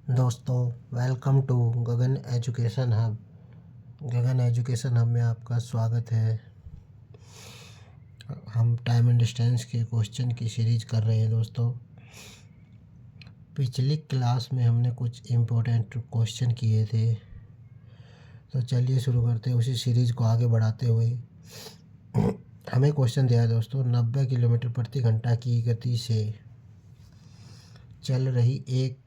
दोस्तों, welcome to Gagan education hub. Gagan education hub में आपका स्वागत है। हम टाइम एंड डिस्टेंस के क्वेश्चन की सीरीज कर रहे हैं। दोस्तों, पिछली क्लास में हमने कुछ इम्पोर्टेंट क्वेश्चन किए थे, तो चलिए शुरू करते हैं उसी सीरीज को आगे बढ़ाते हुए। हमें क्वेश्चन दिया है दोस्तों, 90 किलोमीटर प्रति घंटा की गति से चल रही एक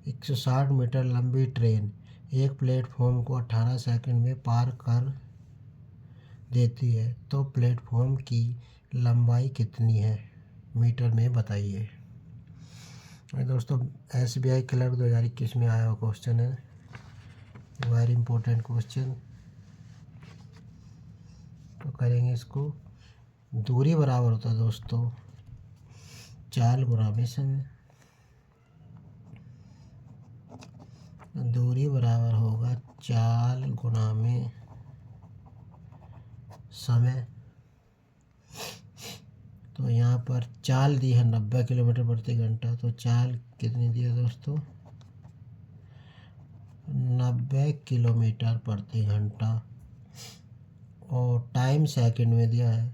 160 मीटर लंबी ट्रेन एक प्लेटफॉर्म को 18 सेकंड में पार कर देती है, तो प्लेटफॉर्म की लंबाई कितनी है, मीटर में बताइए। दोस्तों, SBI क्लर्क 2021 में आया हुआ क्वेश्चन है, वेरी इंपॉर्टेंट क्वेश्चन। तो करेंगे इसको। दूरी बराबर होता है दोस्तों चाल गुना में समय। दूरी बराबर होगा चाल गुना में समय। तो यहाँ पर चाल दी है 90 किलोमीटर प्रति घंटा, तो चाल कितनी दी है दोस्तों, 90 किलोमीटर प्रति घंटा, और टाइम सेकंड में दिया है।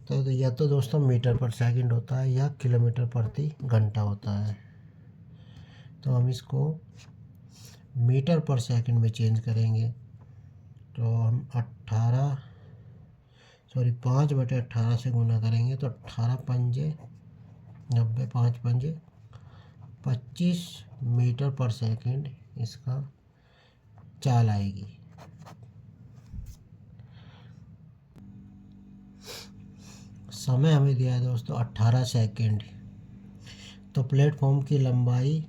तो या तो दोस्तों मीटर पर सेकंड होता है या किलोमीटर प्रति घंटा होता है। तो हम इसको मीटर पर सेकंड में चेंज करेंगे। तो हम 5/18 से गुना करेंगे, तो 18 पंजे 90, 5 पंजे 25 मीटर पर सेकंड इसका चाल आएगी। समय हमें दिया है दोस्तों 18 सेकंड। तो प्लेटफॉर्म की लंबाई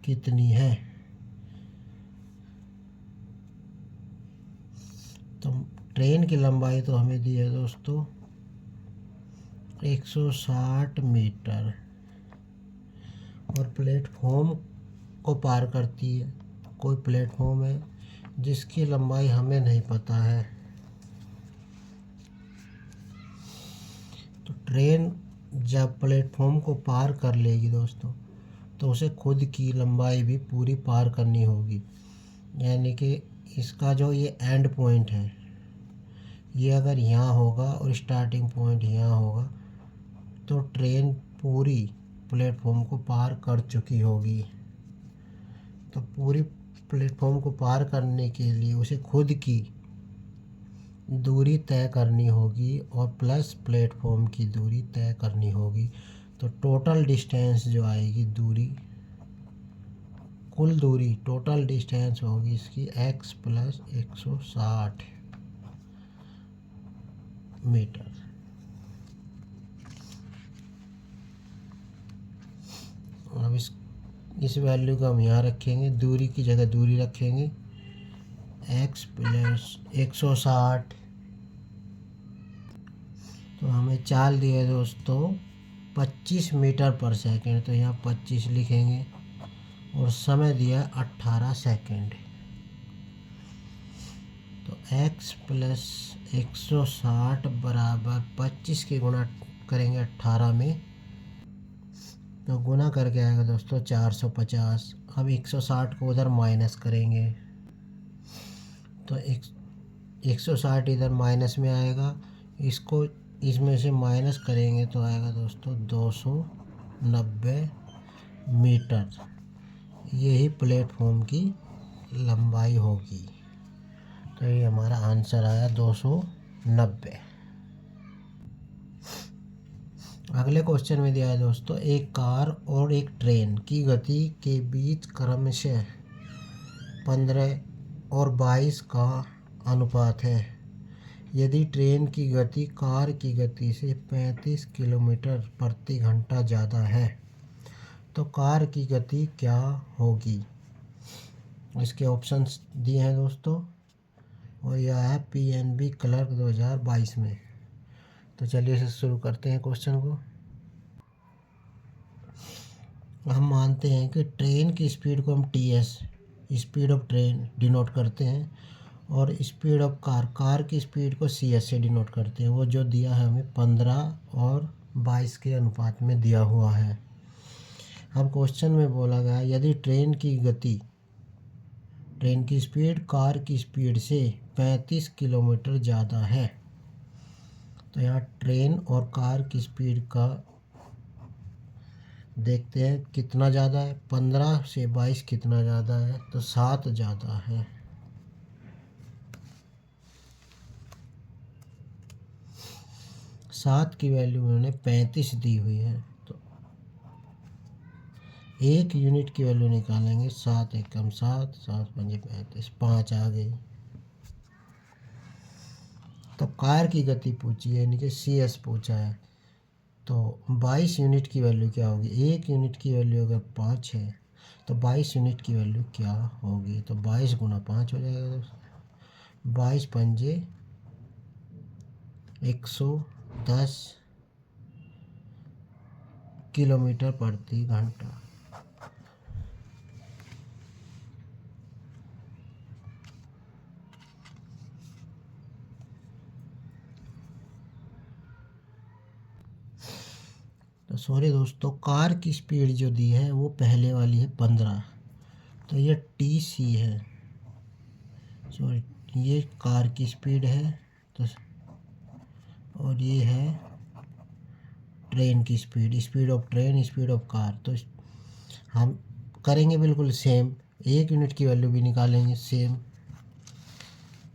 कितनी है, तो ट्रेन की लंबाई तो हमें दी है दोस्तों 160 मीटर, और प्लेटफॉर्म को पार करती है। कोई प्लेटफॉर्म है जिसकी लंबाई हमें नहीं पता है। तो ट्रेन जब प्लेटफॉर्म को पार कर लेगी दोस्तों, तो उसे खुद की लंबाई भी पूरी पार करनी होगी। यानी कि इसका जो ये एंड पॉइंट है, ये अगर यहाँ होगा और स्टार्टिंग पॉइंट यहाँ होगा, तो ट्रेन पूरी प्लेटफॉर्म को पार कर चुकी होगी। तो पूरी प्लेटफॉर्म को पार करने के लिए उसे खुद की दूरी तय करनी होगी और प्लस प्लेटफॉर्म की दूरी तय करनी होगी। तो टोटल डिस्टेंस जो आएगी, कुल दूरी टोटल डिस्टेंस होगी इसकी x + 160 मीटर। अब इस वैल्यू को हम यहाँ रखेंगे, दूरी की जगह दूरी रखेंगे, x + 160। तो हमें चाल दी है दोस्तों 25 मीटर पर सेकंड, तो यहाँ 25 लिखेंगे, और समय दिया 18 सेकंड। तो x + 160 बराबर 25 के गुणा करेंगे 18 में, तो गुना करके आएगा दोस्तों 450। अब 160 को उधर माइनस करेंगे, तो 160 इधर माइनस में आएगा, इसको इसमें से माइनस करेंगे तो आएगा दोस्तों 290 मीटर। यही प्लेटफॉर्म की लंबाई होगी। तो ये हमारा आंसर आया 290। अगले क्वेश्चन में दिया है दोस्तों, एक कार और एक ट्रेन की गति के बीच क्रमशः 15 और 22 का अनुपात है। यदि ट्रेन की गति कार की गति से 35 किलोमीटर प्रति घंटा ज़्यादा है, तो कार की गति क्या होगी। इसके ऑप्शंस दिए हैं दोस्तों, और यह है PNB क्लर्क 2022 में। तो चलिए इसे शुरू करते हैं क्वेश्चन को। हम मानते हैं कि ट्रेन की स्पीड को हम TS, speed of train, denote करते हैं, और स्पीड ऑफ कार की स्पीड को CS से डिनोट करते हैं। वो जो दिया है हमें 15 और 22 के अनुपात में दिया हुआ है। अब क्वेश्चन में बोला गया यदि ट्रेन की स्पीड कार की स्पीड से 35 किलोमीटर ज़्यादा है, तो यहाँ ट्रेन और कार की स्पीड का देखते हैं कितना ज़्यादा है। 15 से 22 कितना ज़्यादा है, तो 7 ज़्यादा है। सात की वैल्यू उन्होंने 35 दी हुई है, तो 1 यूनिट की वैल्यू निकालेंगे। 7 एकम 7, 7 पंजे 35, 5 आ गई। तो कार की गति पूछी है, यानी कि CS पूछा है, तो 22 यूनिट की वैल्यू क्या होगी। 1 यूनिट की वैल्यू अगर 5 है तो 22 यूनिट की वैल्यू क्या होगी, तो 22 गुना 5 हो जाएगा दोस्तों। 22 पंजे 110 किलोमीटर प्रति घंटा। तो सॉरी दोस्तों, कार की स्पीड जो दी है वो पहले वाली है 15, तो ये TC है। सॉरी, ये कार की स्पीड है, तो और ये है ट्रेन की speed of train, speed of car. तो हम करेंगे बिल्कुल सेम, 1 यूनिट की वैल्यू भी निकालेंगे सेम।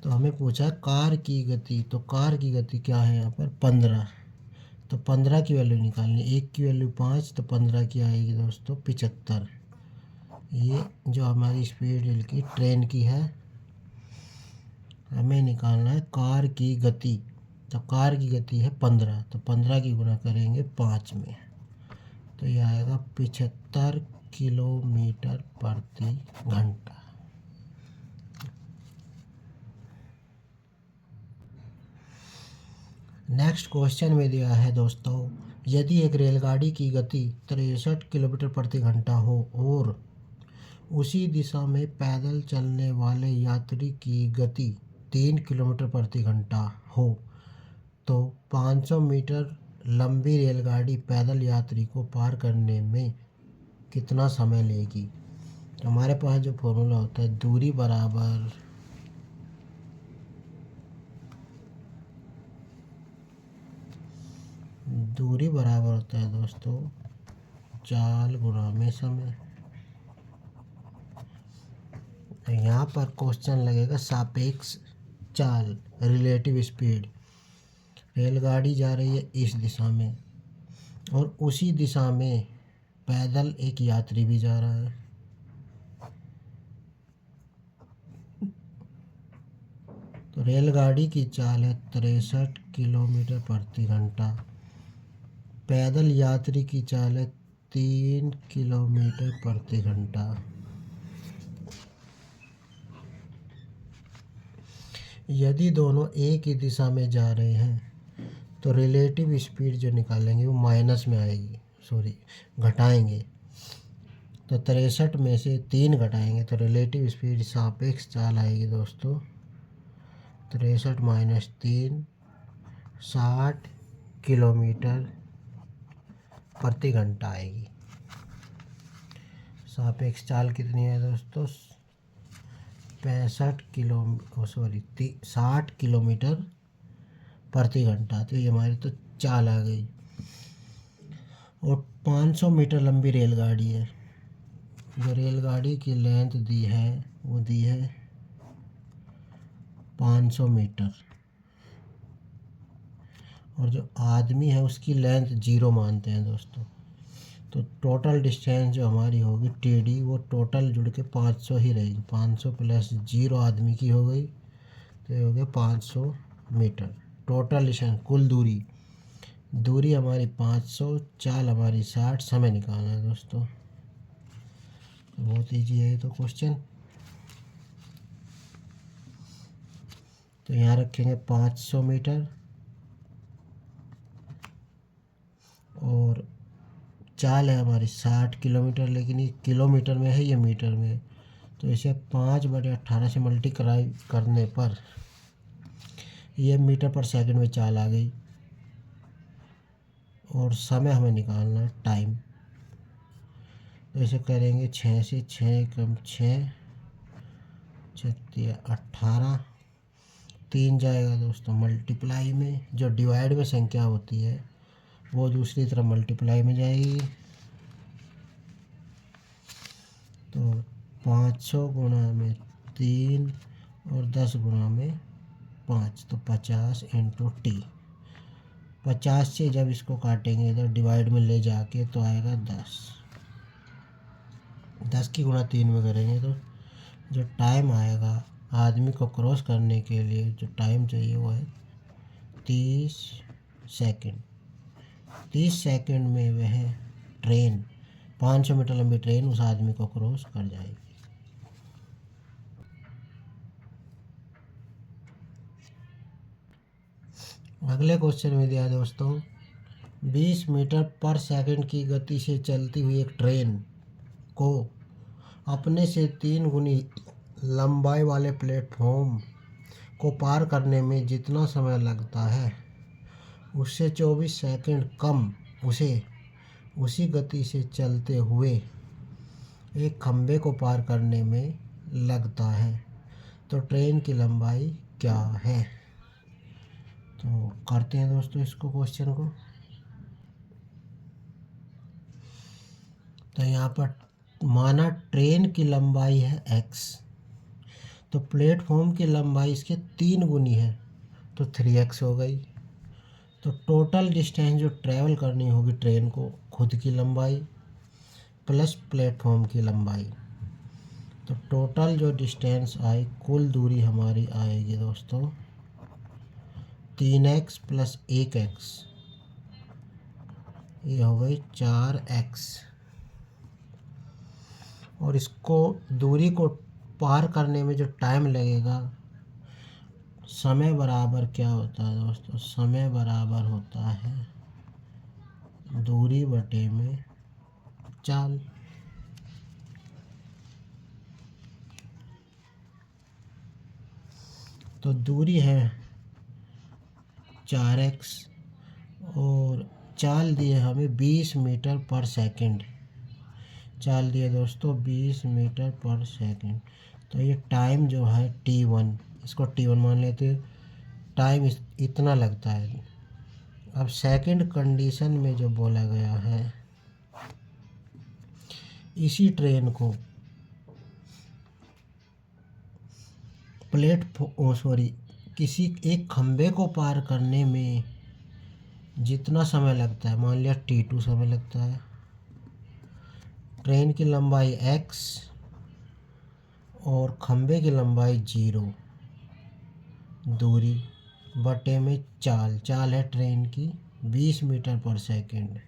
तो हमें पूछा कार की गति, तो कार की गति क्या है यहाँ पर 15, तो 15 की वैल्यू निकालनी। 1 की वैल्यू 5, तो 15 की आएगी दोस्तों 75। ये जो हमारी स्पीड की ट्रेन की है, हमें निकालना है कार की गति। तो कार की गति है 15, तो 15 की गुना करेंगे 5 में, तो ये आएगा 75 किलोमीटर प्रति घंटा। नेक्स्ट क्वेश्चन में दिया है दोस्तों, यदि एक रेलगाड़ी की गति 63 किलोमीटर प्रति घंटा हो और उसी दिशा में पैदल चलने वाले यात्री की गति 3 किलोमीटर प्रति घंटा हो, तो 500 मीटर लंबी रेलगाड़ी पैदल यात्री को पार करने में कितना समय लेगी। तो हमारे पास जो फॉर्मूला होता है, दूरी बराबर होता है दोस्तों चाल गुणा में समय। तो यहाँ पर क्वेश्चन लगेगा सापेक्ष चाल, रिलेटिव स्पीड। रेलगाड़ी जा रही है इस दिशा में और उसी दिशा में पैदल एक यात्री भी जा रहा है। तो रेलगाड़ी की चाल है 63 किलोमीटर प्रति घंटा, पैदल यात्री की चाल है 3 किलोमीटर प्रति घंटा। यदि दोनों एक ही दिशा में जा रहे हैं तो रिलेटिव स्पीड जो निकालेंगे वो माइनस में आएगी, सॉरी घटाएंगे। तो 63 में से 3 घटाएंगे तो रिलेटिव स्पीड सापेक्ष चाल आएगी दोस्तों 63 माइनस 3, 60 किलोमीटर प्रति घंटा आएगी। सापेक्ष चाल कितनी है दोस्तों 60 किलोमीटर प्रति घंटा। तो ये हमारी तो चाल आ गई। और 500 मीटर लंबी रेलगाड़ी है, जो रेलगाड़ी की लेंथ दी है वो दी है 500 मीटर, और जो आदमी है उसकी लेंथ 0 मानते हैं दोस्तों। तो टोटल डिस्टेंस जो हमारी होगी TD, वो टोटल जुड़ के 500 ही रहेगी। 500 प्लस 0 आदमी की हो गई, तो ये हो गया 500 मीटर। टोटल डिस्टेंस, कुल दूरी हमारी 500, चाल हमारी 60, समय निकालना है दोस्तों। बहुत ईजी है ये तो क्वेश्चन। तो यहाँ रखेंगे 500 मीटर और चाल है हमारी 60 किलोमीटर, लेकिन ये किलोमीटर में है, ये मीटर में है। तो इसे 5/18 से मल्टीप्लाई करने पर ये मीटर पर सेकंड में चाल आ गई। और समय हमें निकालना है टाइम। तो ऐसे करेंगे 6 से 6 कम 6 छत्तीस 18 3 जाएगा दोस्तों मल्टीप्लाई में। जो डिवाइड में संख्या होती है वो दूसरी तरफ मल्टीप्लाई में जाएगी। तो 500 गुणा में 3 और 10 गुणा में 5 तो 50 इंटू टी। 50 से जब इसको काटेंगे इधर डिवाइड में ले जाके तो आएगा 10। 10 की गुणा 3 में करेंगे तो जो टाइम आएगा आदमी को क्रॉस करने के लिए जो टाइम चाहिए वो है 30 सेकंड। 30 सेकंड में वह ट्रेन 500 मीटर लंबी ट्रेन उस आदमी को क्रॉस कर जाएगी। अगले क्वेश्चन में दिया दोस्तों 20 मीटर पर सेकंड की गति से चलती हुई एक ट्रेन को अपने से 3 गुनी लंबाई वाले प्लेटफॉर्म को पार करने में जितना समय लगता है उससे 24 सेकंड कम उसे उसी गति से चलते हुए एक खंभे को पार करने में लगता है, तो ट्रेन की लंबाई क्या है। तो करते हैं दोस्तों इसको क्वेश्चन को। तो यहाँ पर माना ट्रेन की लंबाई है x, तो प्लेटफॉर्म की लंबाई इसके 3 गुनी है तो 3x हो गई। तो टोटल डिस्टेंस जो ट्रैवल करनी होगी ट्रेन को खुद की लंबाई प्लस प्लेटफॉर्म की लंबाई, तो टोटल जो डिस्टेंस आई कुल दूरी हमारी आएगी दोस्तों 3x प्लस 1x, ये हो गई 4x। और इसको दूरी को पार करने में जो टाइम लगेगा समय बराबर क्या होता है दोस्तों, समय बराबर होता है दूरी बटे में चाल। तो दूरी है 4x और चाल दिए हमें 20 मीटर पर सेकंड। चाल दिए दोस्तों 20 मीटर पर सेकंड। तो ये टाइम जो है t1, इसको t1 मान लेते हैं, टाइम इतना लगता है। अब सेकंड कंडीशन में जो बोला गया है इसी ट्रेन को किसी एक खंभे को पार करने में जितना समय लगता है, मान लिया t2 समय लगता है, ट्रेन की लंबाई x और खंभे की लंबाई 0, दूरी बटे में चाल। चाल है ट्रेन की 20 मीटर पर सेकंड।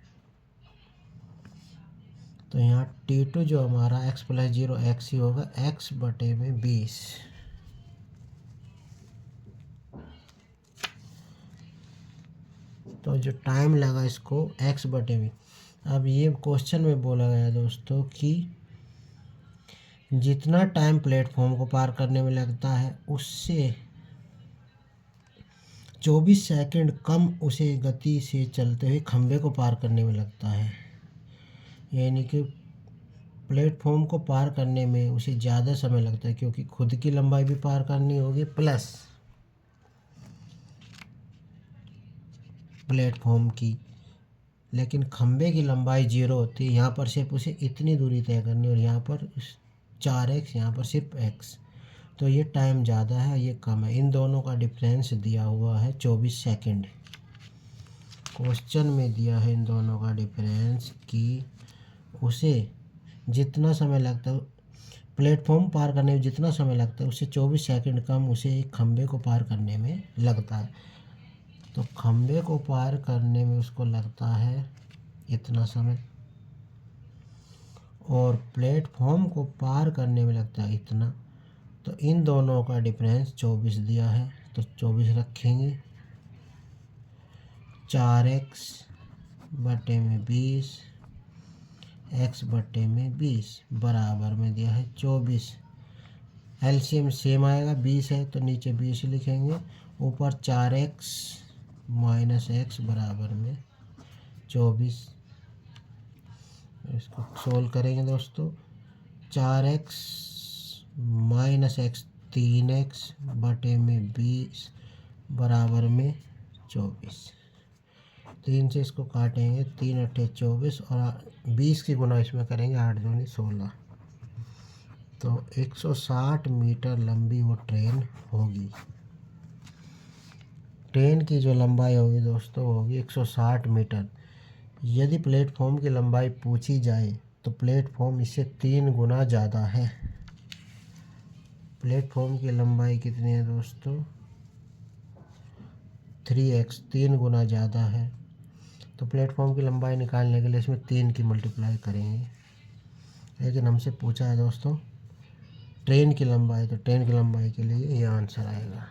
तो यहाँ t2 जो हमारा x प्लस 0 x ही होगा, x बटे में 20। तो जो टाइम लगा इसको x बटे में। अब ये क्वेश्चन में बोला गया दोस्तों कि जितना टाइम प्लेटफॉर्म को पार करने में लगता है उससे 24 सेकंड कम उसे गति से चलते हुए खंभे को पार करने में लगता है। यानी कि प्लेटफॉर्म को पार करने में उसे ज़्यादा समय लगता है क्योंकि खुद की लंबाई भी पार करनी होगी प्लस प्लेटफॉर्म की। लेकिन खंभे की लंबाई 0 होती है, यहाँ पर सिर्फ उसे इतनी दूरी तय करनी और यहाँ पर 4x, यहाँ पर सिर्फ x। तो ये टाइम ज़्यादा है ये कम है। इन दोनों का डिफरेंस दिया हुआ है 24 सेकंड। क्वेश्चन में दिया है इन दोनों का डिफरेंस कि उसे जितना समय लगता है प्लेटफॉर्म पार करने में जितना समय लगता है उससे 24 सेकंड कम उसे एक खंभे को पार करने में लगता है। तो खंभे को पार करने में उसको लगता है इतना समय और प्लेटफॉर्म को पार करने में लगता है इतना। तो इन दोनों का डिफरेंस 24 दिया है तो 24 रखेंगे। 4x बटे में 20 x बटे में 20 बराबर में दिया है 24। एलसीएम सेम आएगा 20 है तो नीचे 20 लिखेंगे, ऊपर 4x माइनस x बराबर में 24। इसको सोल्व करेंगे दोस्तों। 4x माइनस एक्स 3x बटे में 20 बराबर में 24। 3 से इसको काटेंगे, 3 अट्ठे 24 और 20 की गुना इसमें करेंगे, 8 दूनी 16। तो 160 मीटर लंबी वो ट्रेन होगी। ट्रेन की जो लंबाई होगी दोस्तों होगी 160 मीटर। यदि प्लेटफॉर्म की लंबाई पूछी जाए तो प्लेटफॉर्म इससे 3 गुना ज़्यादा है। प्लेटफॉर्म की लंबाई कितनी है दोस्तों? 3x, 3 गुना ज़्यादा है। तो प्लेटफॉर्म की लंबाई निकालने के लिए इसमें 3 की मल्टीप्लाई करेंगे। लेकिन हमसे पूछा है दोस्तों ट्रेन की लंबाई, तो ट्रेन की लंबाई के लिए ये आंसर आएगा।